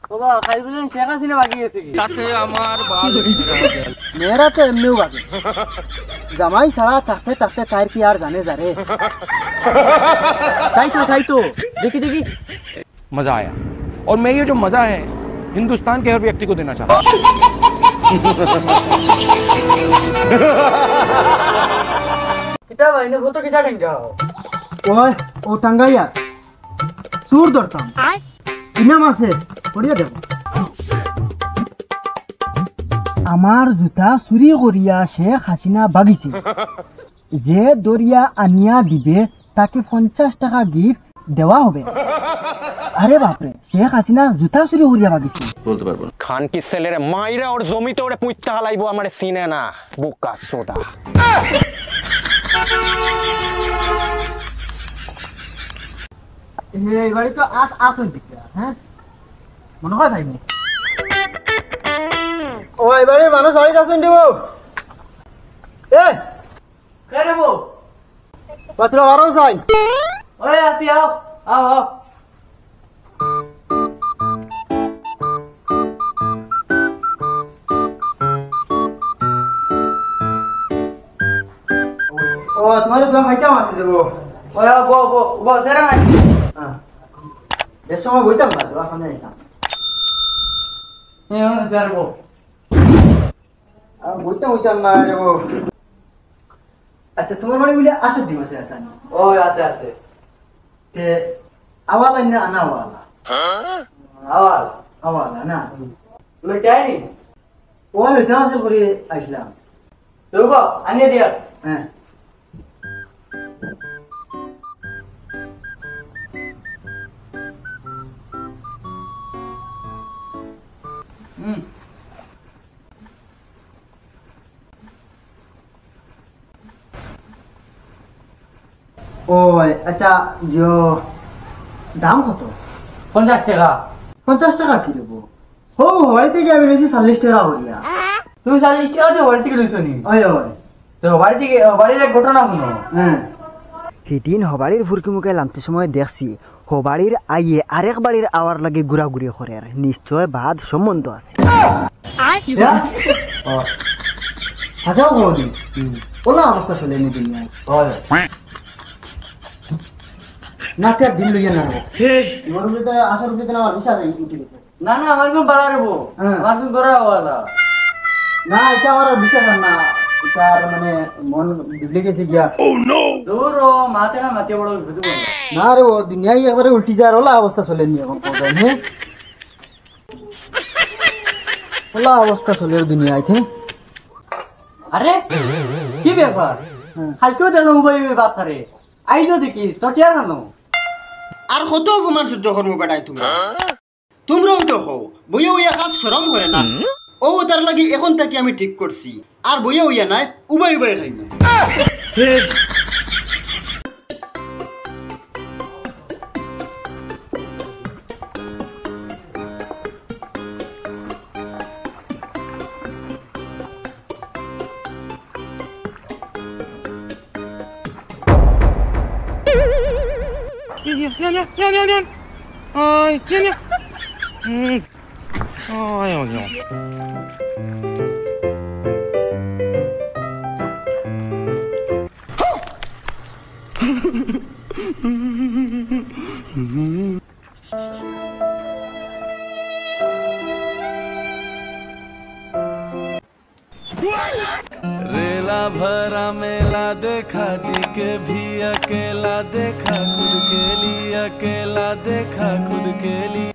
বাবা খাইবেন শেখ হাসিনা বাকি আছে কি তাতে আমার বাল मेरा तो एमएू बाकी जमाई सड़ा ताकते ताकते तार की यार जाने जा रे তাই তো দেখি দেখি मजा आया और मैं ये जो मजा है हिंदुस्तान के हर व्यक्ति को देना चाहता हूँ। কিটা ভাই না ফটো কিটা ঠেঙ্গা ओए ओ टंगा यार सूर दौड़ता हूँ इनाम আছে পড়িয়ে দেব আমার জুতা চুরি করিয়া শেখ হাসিনা বাগিছে যে দরিয়া আনিয়া দিবে তাকে 50 টাকা গিফট দেওয়া হবে আরে বাপরে শেখ হাসিনা জুতা চুরি করিয়া বাগিছে বলতে পারবো না খান কি ছেলেরে মাইরা ওর জমিতে ওরে পুইত্তা হালাইবো আমারে সিনে না বোকা সোদা এই বাড়ি তো আসুন দিকে হ্যাঁ মনে হয় ভাই ও এবারে মানুষ বাড়ি আসুন দিব এ করে বো পাত্র বারো সাই ওই আসি আও ও তোমার তো ভাইটা আছে দেব ওই বো সেরা নাই হ্যাঁ এর সময় বইতাম না তো এখন এইটা এই হন স্যার বো বইতাম না রে বো আচ্ছা তোমার বাড়ি বলে আসর দিব আছে আসান ওই আছে তে আওয়ালা না আনা আওয়ালা আওয়ালা না লই যাইনি ওই এটা আছে করে আইছিলাম তো গো আনিয়ে দিয়া হ্যাঁ ওই আচ্ছা যে দাম কত 50 টাকা 50 টাকা কি দেবো ও বাড়ি থেকে আমি লইছি 40 টাকা করিয়া তুমি 40 টাকা দিয়ে বাড়ি থেকে লইছো নি ওই ওই তো বাড়ির এক ঘটনা শুনো হ্যাঁ সেদিন হবাড়ির ফুরকি মুখে লামতে সময় দেখছি হবাড়ির আইয়ে আরেক বাড়ির আওয়ার লাগে ঘুরাঘুরি করে নিশ্চয় বাদ সম্বন্ধ আছে হাসাও করি ওলা অবস্থা চলে নি দুনিয়ায় না তে দিন লইয়া না এবার রুপিতে 80 রুপিতে আমার ভিসা দেই উঠে গেছে না আমার কোন বাড়া রেবো আমার কোন ধরা হওয়ালা না এটা আমার ভিসা না তার মানে মন বিগড়ে গেছে গিয়া ও নো দূর মাতে বড় ভিতু বল না রে ও দুনিয়ায় একবারে উল্টি যার ওলা অবস্থা চলে নি এখন কোথায় হে ওলা অবস্থা চলে দুনিয়ায় থে আরে কি ব্যাপার কালকেও দেখলাম উবাই বাপ করে আইলো দেখি তো টিয়া জানো আর কত অপমান সহ্য করবো বেটাই তোমরাও তো হও বইয়া উইয়া কাজ শরম করে না ও তার লাগি এখন থেকে আমি ঠিক করছি আর বইয়া উইয়া নাই উবাই খাইব Yan. Ay, yan. Ay, रेला भरा मेला देखा जी के भी अकेला देखा खुद के लिए अकेला देखा खुद के लिए